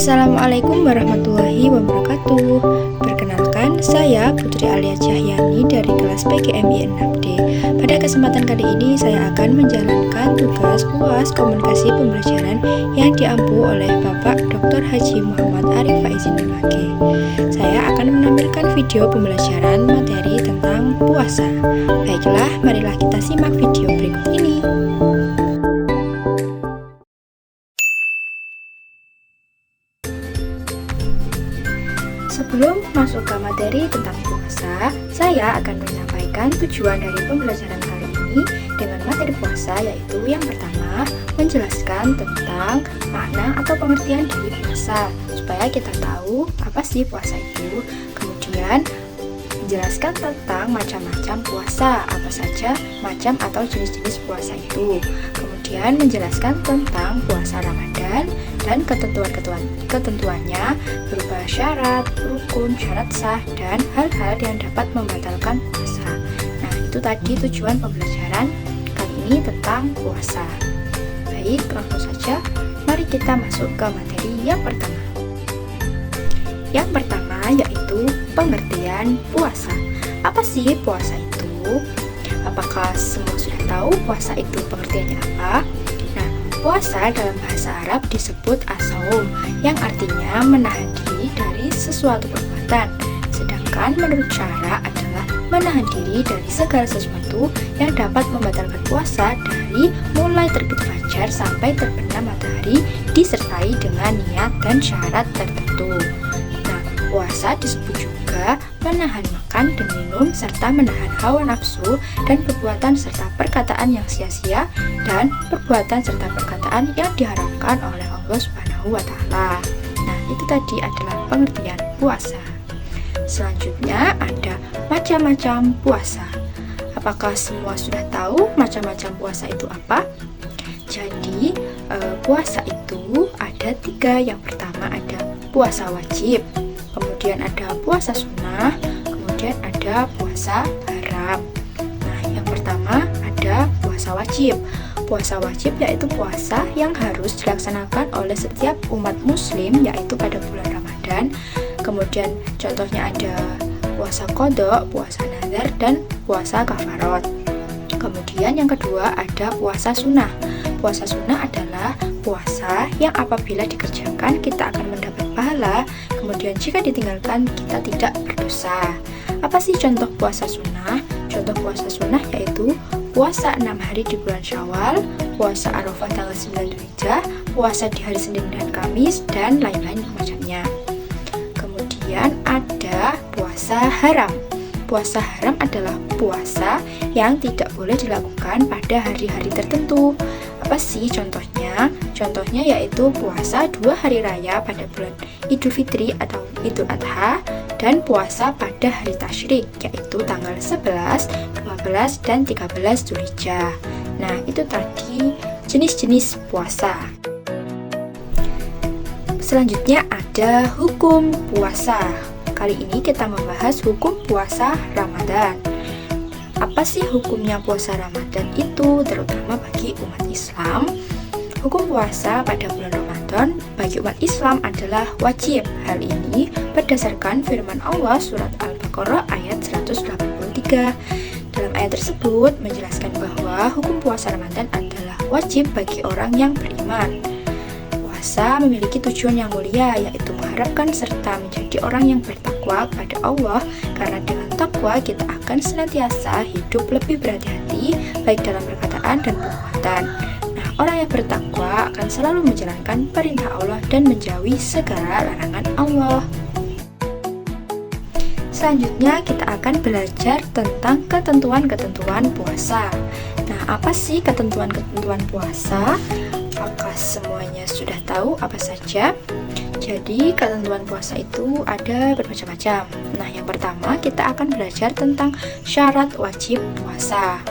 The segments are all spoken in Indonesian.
Assalamualaikum warahmatullahi wabarakatuh. Perkenalkan, saya Putri Alia Cahyani dari kelas PGMI 6D. Pada kesempatan kali ini saya akan menjalankan tugas UAS Komunikasi Pembelajaran yang diampu oleh Bapak Dr. Haji Muhammad Arif Faizin MAG. Saya akan menampilkan video pembelajaran materi tentang puasa. Baiklah, marilah kita simak video berikut ini. Sebelum masuk ke materi tentang puasa, saya akan menyampaikan tujuan dari pembelajaran kali ini dengan materi puasa, yaitu yang pertama, menjelaskan tentang makna atau pengertian dari puasa, supaya kita tahu apa sih puasa itu. Kemudian, menjelaskan tentang macam-macam puasa, apa saja macam atau jenis-jenis puasa itu. Kemudian menjelaskan tentang puasa Ramadan dan ketentuannya berupa syarat, rukun, syarat sah, dan hal-hal yang dapat membatalkan puasa. Nah, itu tadi tujuan pembelajaran kali ini tentang puasa. Baik, langsung saja mari kita masuk ke materi yang pertama. Yang pertama yaitu pengertian puasa. Apa sih puasa itu? Apakah semua sudah tahu puasa itu pengertiannya apa? Nah, puasa dalam bahasa Arab disebut as-shaum, yang artinya menahan diri dari sesuatu perbuatan. Sedangkan menurut syara adalah menahan diri dari segala sesuatu yang dapat membatalkan puasa dari mulai terbit fajar sampai terbenam matahari disertai dengan niat dan syarat tertentu. Puasa disebut juga menahan makan dan minum serta menahan hawa nafsu dan perbuatan serta perkataan yang sia-sia dan perbuatan serta perkataan yang diharamkan oleh Allah Subhanahu wa Ta'ala. Nah, itu tadi adalah pengertian puasa. Selanjutnya ada macam-macam puasa. Apakah semua sudah tahu macam-macam puasa itu apa? Jadi, puasa itu ada 3. Yang pertama ada puasa wajib, kemudian ada puasa sunnah, kemudian ada puasa haram. Nah, yang pertama ada puasa wajib. Puasa wajib yaitu puasa yang harus dilaksanakan oleh setiap umat muslim, yaitu pada bulan Ramadan. Kemudian contohnya ada puasa qadha, puasa nazar, dan puasa kafarat. Kemudian yang kedua ada puasa sunnah. Puasa sunnah adalah puasa yang apabila dikerjakan kita akan mendapat pahala, kemudian jika ditinggalkan kita tidak berdosa. Apa sih contoh puasa sunnah? Contoh puasa sunnah yaitu puasa 6 hari di bulan Syawal, puasa Arafah tanggal 9 Dzulhijjah, puasa di hari Senin dan Kamis, dan lain-lain macamnya. Kemudian ada puasa haram. Puasa haram adalah puasa yang tidak boleh dilakukan pada hari-hari tertentu. Apa sih contohnya? Contohnya yaitu puasa 2 hari raya pada bulan Idul Fitri atau Idul Adha, dan puasa pada hari tasyrik yaitu tanggal 11, 12, dan 13 Dzulhijjah. Nah, itu tadi jenis-jenis puasa. Selanjutnya ada hukum puasa. Kali ini kita membahas hukum puasa Ramadan. Apa sih hukumnya puasa Ramadan itu, terutama bagi umat Islam? Hukum puasa pada bulan Ramadan bagi umat Islam adalah wajib. Hal ini berdasarkan firman Allah surat Al-Baqarah ayat 183. Dalam ayat tersebut menjelaskan bahwa hukum puasa Ramadan adalah wajib bagi orang yang beriman. Puasa memiliki tujuan yang mulia, yaitu mengharapkan serta menjadi orang yang bertakwa kepada Allah, karena dengan takwa kita akan senantiasa hidup lebih berhati-hati baik dalam perkataan dan perbuatan. Nah, orang yang bertakwa akan selalu menjalankan perintah Allah dan menjauhi segala larangan Allah. Selanjutnya kita akan belajar tentang ketentuan-ketentuan puasa. Nah, apa sih ketentuan-ketentuan puasa? Apakah semuanya sudah tahu apa saja? Jadi, ketentuan puasa itu ada bermacam-macam. Nah, yang pertama kita akan belajar tentang syarat wajib puasa.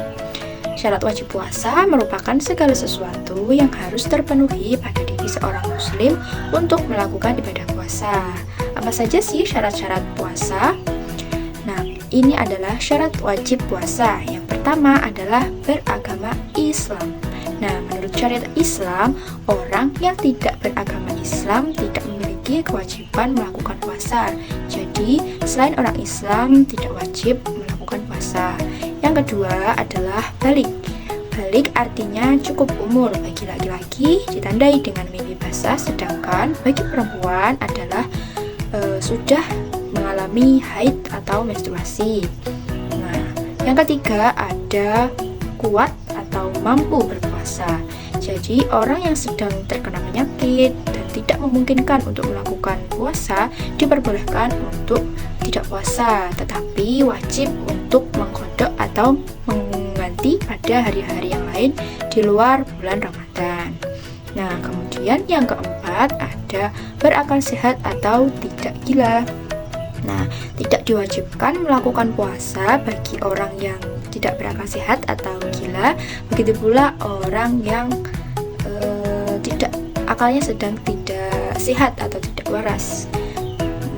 Syarat wajib puasa merupakan segala sesuatu yang harus terpenuhi pada diri seorang muslim untuk melakukan ibadah puasa. Apa saja sih syarat-syarat puasa? Nah, ini adalah syarat wajib puasa. Yang pertama adalah beragama Islam. Nah, menurut syariat Islam, orang yang tidak beragama Islam tidak memiliki memiliki kewajiban melakukan puasa. Jadi, selain orang Islam tidak wajib melakukan puasa. Yang kedua adalah balik. Balik artinya cukup umur bagi laki-laki ditandai dengan mimpi basah, sedangkan bagi perempuan adalah sudah mengalami haid atau menstruasi. Nah, yang ketiga ada kuat atau mampu berpuasa. Jadi orang yang sedang terkena penyakit dan tidak memungkinkan untuk melakukan puasa diperbolehkan untuk tidak puasa, tetapi wajib untuk mengqadha atau mengganti pada hari-hari yang lain di luar bulan Ramadan. Nah, kemudian yang keempat ada berakal sehat atau tidak gila. Nah, tidak diwajibkan melakukan puasa bagi orang yang tidak berakal sehat atau gila. Begitu pula orang yang akalnya sedang tidak sehat atau tidak waras,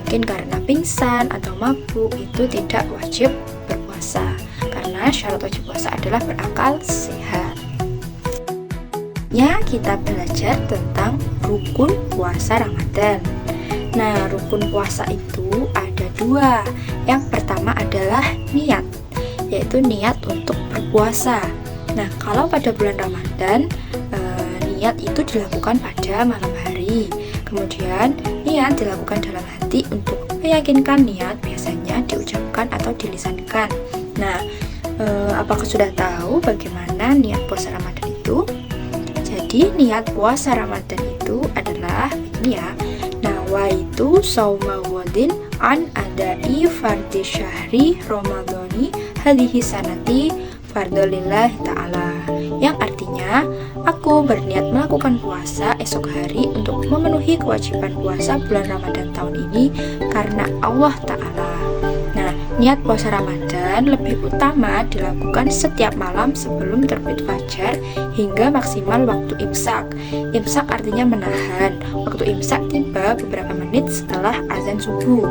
mungkin karena pingsan atau mabuk, itu tidak wajib berpuasa karena syarat wajib puasa adalah berakal sehat. Ya, kita belajar tentang rukun puasa Ramadan. Nah, rukun puasa itu ada dua. Yang pertama adalah niat, yaitu niat untuk berpuasa. Nah, kalau pada bulan Ramadan niat itu dilakukan pada malam hari. Kemudian niat dilakukan dalam hati. Untuk meyakinkan niat biasanya diucapkan atau dilisankan. Nah, apakah sudah tahu bagaimana niat puasa Ramadan itu? Jadi niat puasa Ramadan itu adalah ini ya. Nawaitu shauma wadin an adai fardhi syahri ramadhani hadhihi sanati fardholillahi ta'ala, yang artinya aku berniat melakukan puasa esok hari untuk memenuhi kewajiban puasa bulan Ramadan tahun ini karena Allah Ta'ala. Nah, niat puasa Ramadan lebih utama dilakukan setiap malam sebelum terbit fajar hingga maksimal waktu imsak. Imsak artinya menahan. Waktu imsak tiba beberapa menit setelah azan subuh.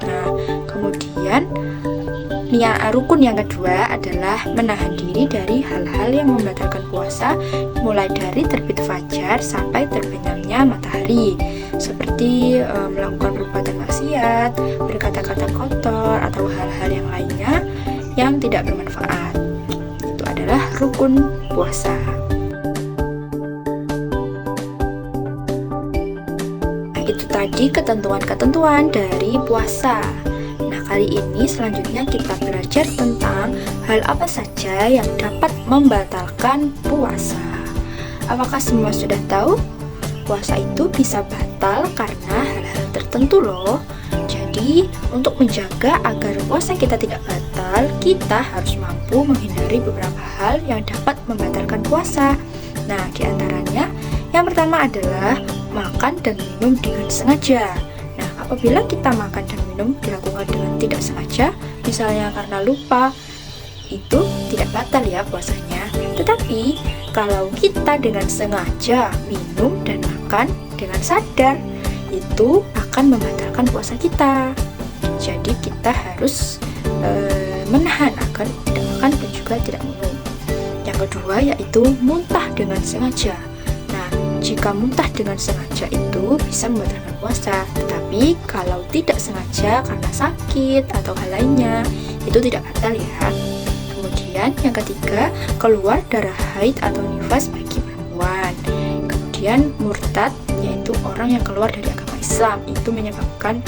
Nah, kemudian rukun yang kedua adalah menahan diri dari hal-hal yang membatalkan puasa, mulai dari terbit fajar sampai terbenamnya matahari, seperti melakukan perbuatan maksiat, berkata-kata kotor, atau hal-hal yang lainnya yang tidak bermanfaat. Itu adalah rukun puasa. Nah, itu tadi ketentuan-ketentuan dari puasa. Kali ini selanjutnya kita belajar tentang hal apa saja yang dapat membatalkan puasa. Apakah semua sudah tahu? Puasa itu bisa batal karena hal-hal tertentu loh. Jadi, untuk menjaga agar puasa kita tidak batal, kita harus mampu menghindari beberapa hal yang dapat membatalkan puasa. Nah, diantaranya yang pertama adalah makan dan minum dengan sengaja. Apabila kita makan dan minum dilakukan dengan tidak sengaja, misalnya karena lupa, itu tidak batal ya puasanya. Tetapi kalau kita dengan sengaja minum dan makan dengan sadar, itu akan membatalkan puasa kita. Jadi kita harus menahan agar tidak makan dan juga tidak minum. Yang kedua yaitu muntah dengan sengaja. Jika muntah dengan sengaja itu bisa membatalkan puasa, tetapi kalau tidak sengaja karena sakit atau hal lainnya, itu tidak batal ya. Kemudian yang ketiga, keluar darah haid atau nifas bagi perempuan. Kemudian murtad, yaitu orang yang keluar dari agama Islam, itu menyebabkan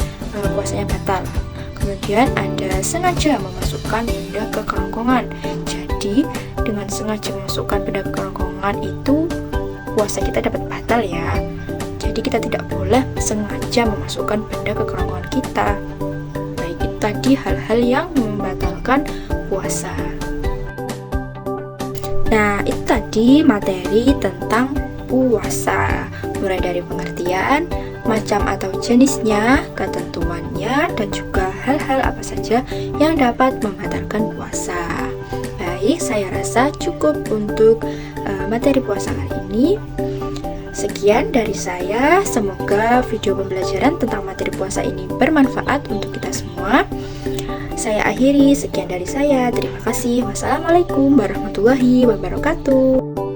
puasanya batal. Kemudian ada sengaja memasukkan benda ke kerongkongan. Jadi dengan sengaja memasukkan benda ke kerongkongan itu puasa kita dapat batal ya. Jadi kita tidak boleh sengaja memasukkan benda ke kerongkongan kita. Baik, itu tadi hal-hal yang membatalkan puasa. Nah, itu tadi materi tentang puasa, mulai dari pengertian, macam atau jenisnya, ketentuannya, dan juga hal-hal apa saja yang dapat membatalkan puasa. Baik, saya rasa cukup untuk materi puasa kali ini. Sekian dari saya, semoga video pembelajaran tentang materi puasa ini bermanfaat untuk kita semua. Saya akhiri, sekian dari saya. Terima kasih. Wassalamualaikum warahmatullahi wabarakatuh.